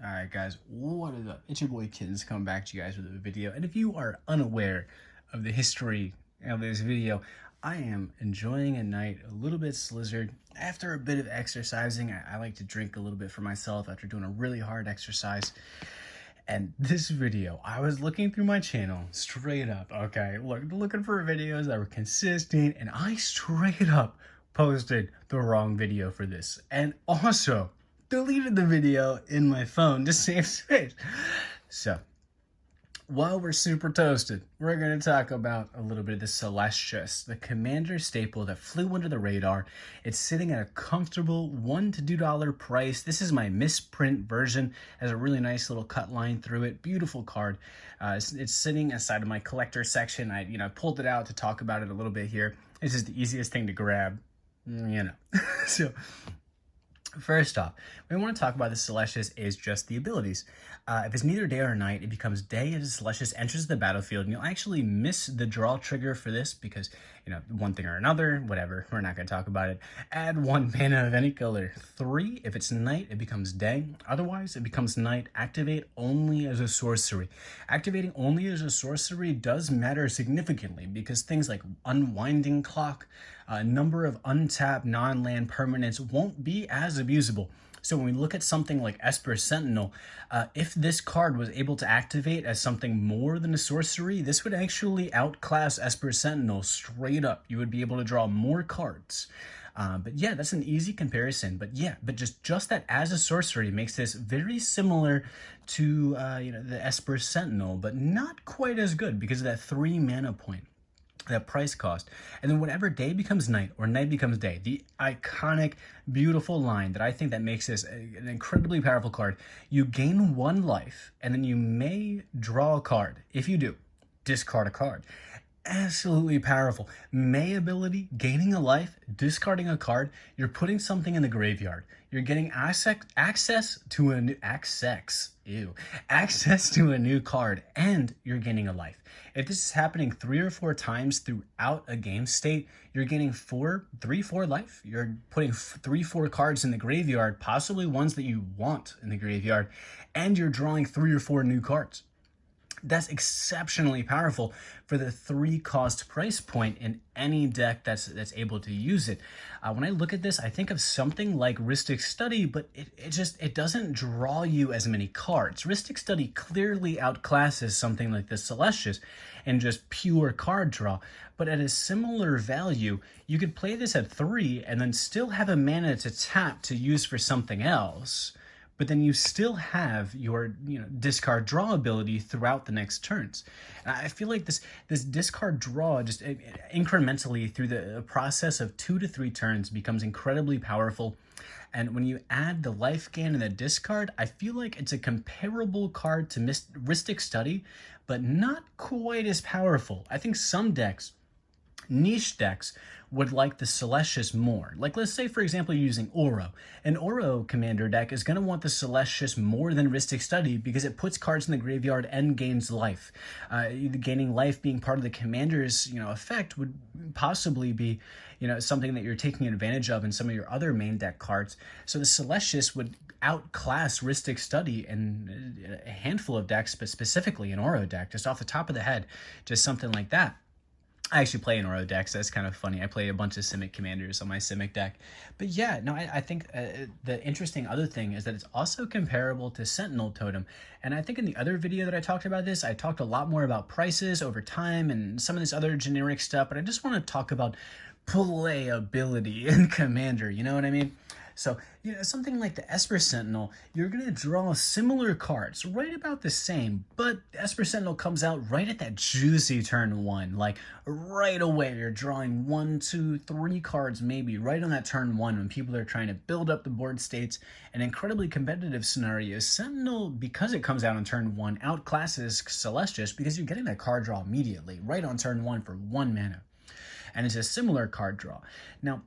Alright guys, what is up? It's your boy Kittens coming back to you guys with a video. And if you are unaware of the history of this video, I am enjoying a night a little bit slizzard. After a bit of exercising, I like to drink a little bit for myself after doing a really hard exercise. And this video, I was looking through my channel straight up, okay, looking for videos that were consistent, and I straight up posted the wrong video for this. And also deleted the video in my phone to save space. So, while we're super toasted, we're going to talk about a little bit of the Celestus, the commander staple that flew under the radar. It's sitting at a comfortable $1 to $2 price. This is my misprint version. It has a really nice little cut line through it. Beautiful card. It's sitting aside of my collector section. I pulled it out to talk about it a little bit here. This is the easiest thing to grab, So, first off, what we want to talk about the Celestus is just the abilities. If it's neither day or night, it becomes day as the Celestus enters the battlefield, and you'll actually miss the draw trigger for this because, one thing or another, whatever, we're not going to talk about it. Add 1 mana of any color. 3, if it's night, it becomes day. Otherwise, it becomes night. Activate only as a sorcery. Activating only as a sorcery does matter significantly because things like Unwinding Clock, number of untapped non-land permanents won't be as abusable. So when we look at something like Esper Sentinel, if this card was able to activate as something more than a sorcery, this would actually outclass Esper Sentinel straight up. You would be able to draw more cards. But yeah, that's an easy comparison. But yeah, just that as a sorcery makes this very similar to the Esper Sentinel, but not quite as good because of that 3 mana point. That price cost. And then whenever day becomes night or night becomes day, the iconic, beautiful line that I think that makes this an incredibly powerful card, you gain 1 life and then you may draw a card. If you do, discard a card. Absolutely powerful. May ability, gaining a life, discarding a card, you're putting something in the graveyard. You're getting access to a new card, and you're gaining a life. If this is happening 3 or 4 times throughout a game state, you're getting 4 life. You're putting 3-4 cards in the graveyard, possibly ones that you want in the graveyard, and you're drawing 3 or 4 new cards. That's exceptionally powerful for the 3 cost price point in any deck that's able to use it. When I look at this, I think of something like Rhystic Study, but it doesn't draw you as many cards. Rhystic Study clearly outclasses something like the Celestus and just pure card draw, but at a similar value, you could play this at 3 and then still have a mana to tap to use for something else. But then you still have your discard draw ability throughout the next turns. And I feel like this discard draw just incrementally through the process of 2 to 3 turns becomes incredibly powerful. And when you add the life gain and the discard, I feel like it's a comparable card to Rhystic Study, but not quite as powerful. I think some decks, niche decks, would like the Celestus more. Like, let's say, for example, you're using Oro. An Oro commander deck is going to want the Celestus more than Rhystic Study because it puts cards in the graveyard and gains life. Gaining life being part of the commander's effect would possibly be something that you're taking advantage of in some of your other main deck cards. So the Celestus would outclass Rhystic Study in a handful of decks, but specifically an Oro deck, just off the top of the head, just something like that. I actually play an Oro deck, so that's kind of funny. I play a bunch of Simic commanders on my Simic deck. But yeah, no, I think the interesting other thing is that it's also comparable to Sentinel Totem. And I think in the other video that I talked about this, I talked a lot more about prices over time and some of this other generic stuff, but I just want to talk about playability in Commander, you know what I mean? So, something like the Esper Sentinel, you're going to draw similar cards, right about the same, but Esper Sentinel comes out right at that juicy turn 1, like right away you're drawing 1, 2, 3 cards maybe right on that turn 1 when people are trying to build up the board states. An incredibly competitive scenario, Sentinel, because it comes out on turn 1, outclasses Celestus because you're getting that card draw immediately, right on turn 1 for 1 mana. And it's a similar card draw. Now,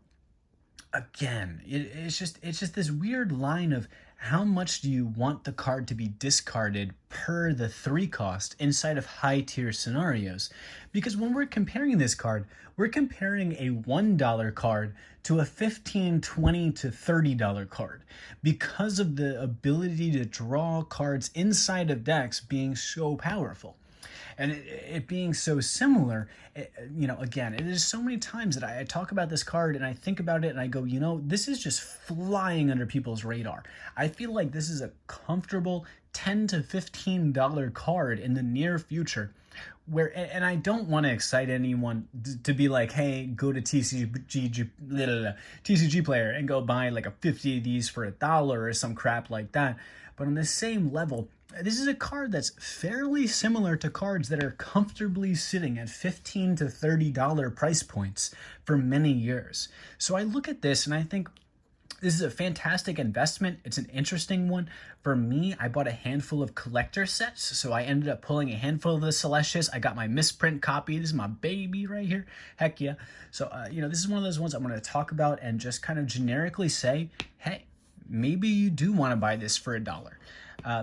again, it's just this weird line of how much do you want the card to be discarded per the 3 cost inside of high tier scenarios? Because when we're comparing this card, we're comparing a $1 card to a $15, $20 to $30 card because of the ability to draw cards inside of decks being so powerful. And it being so similar, again, it is so many times that I talk about this card and I think about it and I go, this is just flying under people's radar. I feel like this is a comfortable $10 to $15 card in the near future. And I don't want to excite anyone to be like, hey, go to TCG player and go buy like a 50 of these for $1 or some crap like that. But on the same level, this is a card that's fairly similar to cards that are comfortably sitting at $15 to $30 price points for many years. So I look at this and I think this is a fantastic investment. It's an interesting one. For me, I bought a handful of collector sets, so I ended up pulling a handful of the Celestus. I got my misprint copy. This is my baby right here. Heck yeah. So, this is one of those ones I'm going to talk about and just kind of generically say, hey, maybe you do want to buy this for $1.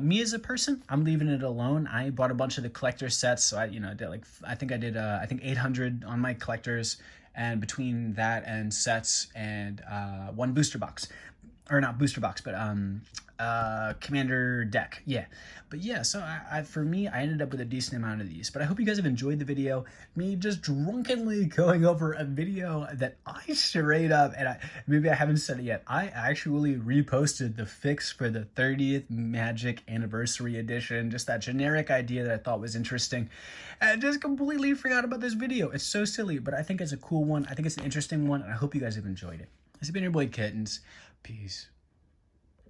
Me as a person, I'm leaving it alone. I bought a bunch of the collector sets, so I did 800 on my collectors, and between that and sets and one booster box, or not booster box, but commander deck, yeah. But yeah, so for me, I ended up with a decent amount of these. But I hope you guys have enjoyed the video. Me just drunkenly going over a video that I straight up, and maybe I haven't said it yet, I actually reposted the fix for the 30th Magic Anniversary Edition, just that generic idea that I thought was interesting, and just completely forgot about this video. It's so silly, but I think it's a cool one. I think it's an interesting one, and I hope you guys have enjoyed it. This has been your boy Kittens. Peace.